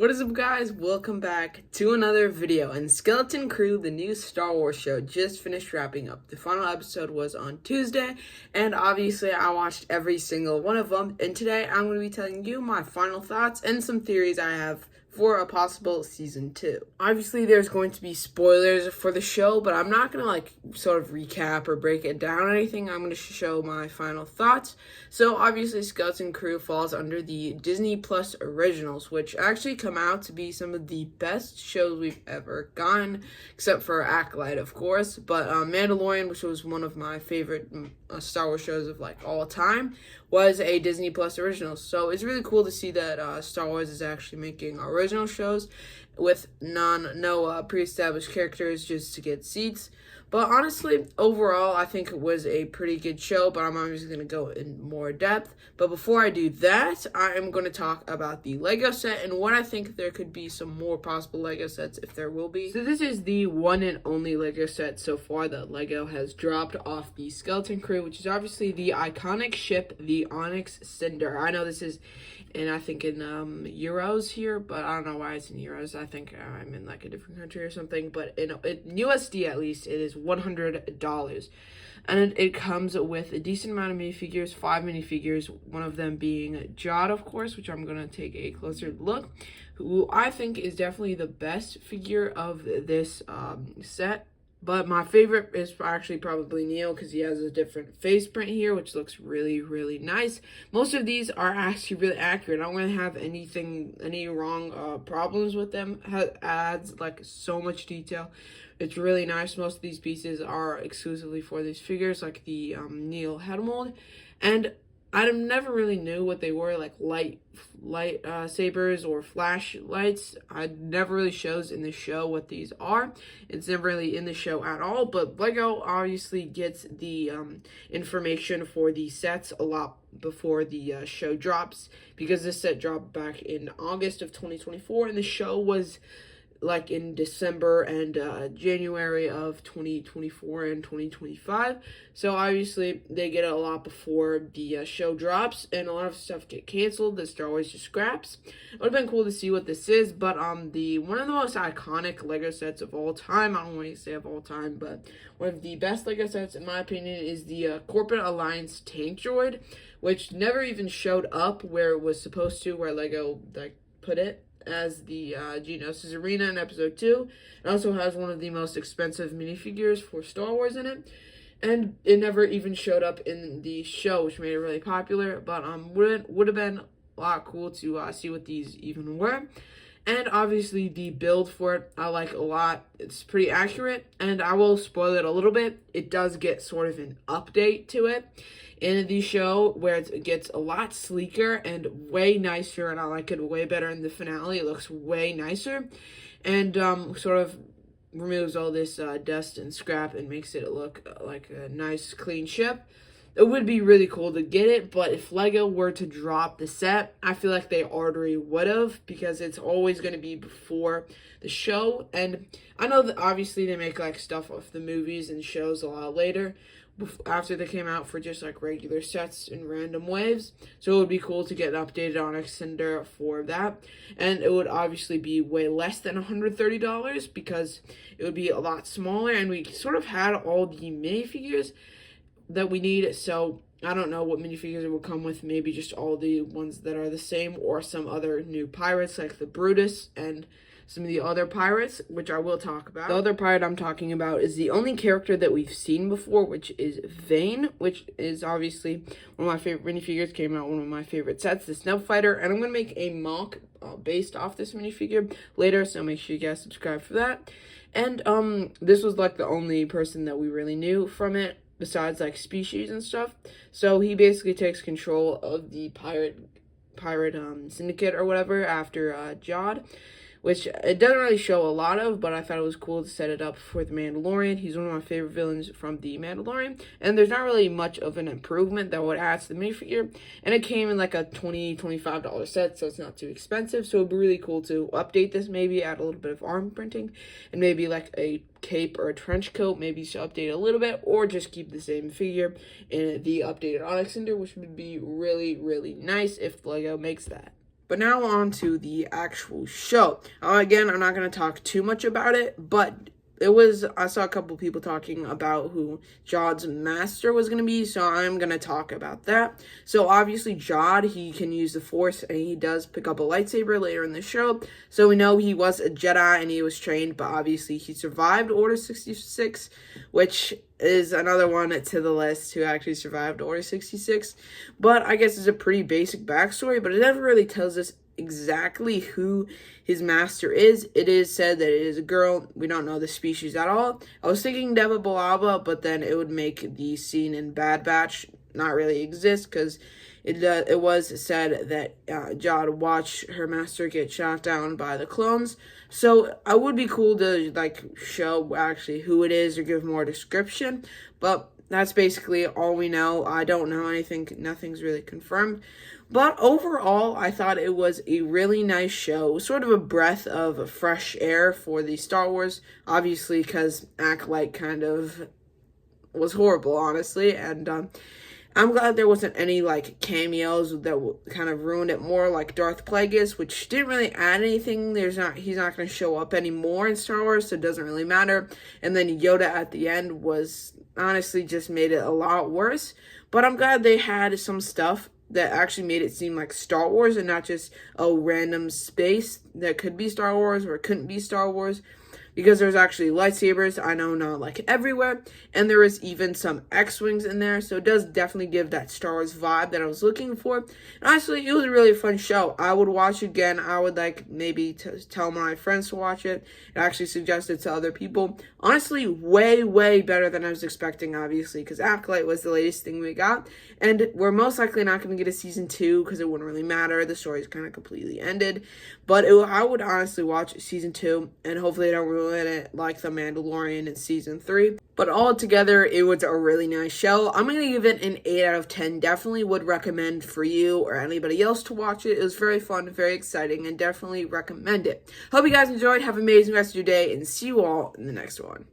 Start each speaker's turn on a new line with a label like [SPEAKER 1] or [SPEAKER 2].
[SPEAKER 1] What is up, guys? Welcome back to another video. And Skeleton Crew, the new Star Wars show, just finished wrapping up. The final episode was on Tuesday, and obviously I watched every single one of them. And today I'm going to be telling you my final thoughts and some theories I have for a possible season 2. Obviously there's going to be spoilers for the show, but I'm not going to sort of recap or break it down or anything. I'm going to show my final thoughts. So obviously Skeleton Crew falls under the Disney Plus originals, which actually come out to be some of the best shows we've ever gotten, except for Acolyte, of course. But Mandalorian, which was one of my favorite Star Wars shows of all time, was a Disney Plus original. So it's really cool to see that Star Wars is actually making original shows with no pre-established characters just to get seats. But honestly, overall, I think it was a pretty good show, but I'm obviously going to go in more depth. But before I do that, I am going to talk about the Lego set and what I think there could be some more possible Lego sets if there will be. So this is the one and only Lego set so far that Lego has dropped off the Skeleton Crew, which is obviously the iconic ship, the Onyx Cinder. I know this is in euros here, but I don't know why it's in euros. I think I'm in a different country or something, but in USD at least, it is $100. And it comes with a decent amount of minifigures, 5 minifigures, one of them being Jod, of course, which I'm going to take a closer look, who I think is definitely the best figure of this set. But my favorite is actually probably Neo, because he has a different face print here, which looks really, really nice. Most of these are actually really accurate. I don't really have any wrong problems with them. Adds so much detail. It's really nice. Most of these pieces are exclusively for these figures, like the Neo head mold. And I never really knew what they were, light sabers or flashlights. I never really shows in the show what these are. It's never really in the show at all, but Lego obviously gets the information for the sets a lot before the show drops, because this set dropped back in August of 2024, and the show was in December and January of 2024 and 2025. So obviously they get it a lot before the show drops, and a lot of stuff get canceled that Star Wars just scraps. It would have been cool to see what this is, but one of the most iconic Lego sets of all time, I don't want to say of all time, but one of the best Lego sets in my opinion is the Corporate Alliance Tank Droid, which never even showed up where it was supposed to, where Lego put it, as the Geonosis Arena in episode 2. It also has one of the most expensive minifigures for Star Wars in it, and it never even showed up in the show, which made it really popular. But would have been a lot cool to see what these even were. And obviously the build for it I like a lot. It's pretty accurate, and I will spoil it a little bit. It does get sort of an update to it in the show, where it gets a lot sleeker and way nicer, and I like it way better in the finale. It looks way nicer, and sort of removes all this dust and scrap and makes it look like a nice clean ship. It would be really cool to get it, but if Lego were to drop the set, I feel like they already would have, because it's always going to be before the show. And I know that obviously they make stuff of the movies and shows a lot later, after they came out, for just regular sets in random waves. So it would be cool to get an updated Onyx Cinder for that, and it would obviously be way less than $130, because it would be a lot smaller, and we sort of had all the minifigures that we need. So I don't know what minifigures it would come with. Maybe just all the ones that are the same, or some other new pirates like the Brutus and some of the other pirates, which I will talk about. The other pirate I'm talking about is the only character that we've seen before, which is Vane, which is obviously one of my favorite minifigures. Came out one of my favorite sets, the Snow Fighter, and I'm going to make a mock based off this minifigure later, so make sure you guys subscribe for that. And this was the only person that we really knew from it, besides species and stuff. So he basically takes control of the pirate syndicate or whatever after Jod, which it doesn't really show a lot of, but I thought it was cool to set it up for the Mandalorian. He's one of my favorite villains from the Mandalorian, and there's not really much of an improvement that would add to the minifigure, and it came in a $20-$25 set, so it's not too expensive. So it'd be really cool to update this, maybe add a little bit of arm printing, and maybe a cape or a trench coat, maybe to update a little bit, or just keep the same figure in the updated Onyx Cinder, which would be really, really nice if Lego makes that. But now on to the actual show. Again, I'm not going to talk too much about it, but I saw a couple people talking about who Jod's master was going to be, so I'm going to talk about that. So obviously Jod, he can use the Force, and he does pick up a lightsaber later in the show. So we know he was a Jedi and he was trained, but obviously he survived Order 66, which is another one to the list who actually survived Order 66. But I guess it's a pretty basic backstory, but it never really tells us exactly who his master is. It is said that it is a girl. We don't know the species at all. I was thinking Deva B'Elanna, but then it would make the scene in Bad Batch not really exist, because it was said that Jod watched her master get shot down by the clones. So it would be cool to show actually who it is or give more description, but that's basically all we know. I don't know anything. Nothing's really confirmed. But overall, I thought it was a really nice show. Sort of a breath of fresh air for the Star Wars. Obviously, because Acolyte kind of was horrible, honestly. And I'm glad there wasn't any cameos that kind of ruined it more, like Darth Plagueis, which didn't really add anything. He's not going to show up anymore in Star Wars, so it doesn't really matter. And then Yoda at the end was honestly just made it a lot worse. But I'm glad they had some stuff that actually made it seem like Star Wars and not just a random space that could be Star Wars or couldn't be Star Wars. Because there's actually lightsabers, I know not everywhere, and there is even some X-Wings in there, so it does definitely give that Star Wars vibe that I was looking for. And honestly, it was a really fun show. I would watch it again. I would maybe tell my friends to watch it and actually suggest it to other people. Honestly, way, way better than I was expecting, obviously, because Acolyte was the latest thing we got, and we're most likely not going to get a season 2 because it wouldn't really matter. The story's kind of completely ended, but I would honestly watch season 2, and hopefully they don't ruin it like The Mandalorian in season 3. But altogether, it was a really nice show. I'm going to give it an 8 out of 10. Definitely would recommend for you or anybody else to watch it. It was very fun, very exciting, and definitely recommend it. Hope you guys enjoyed. Have an amazing rest of your day, and see you all in the next one.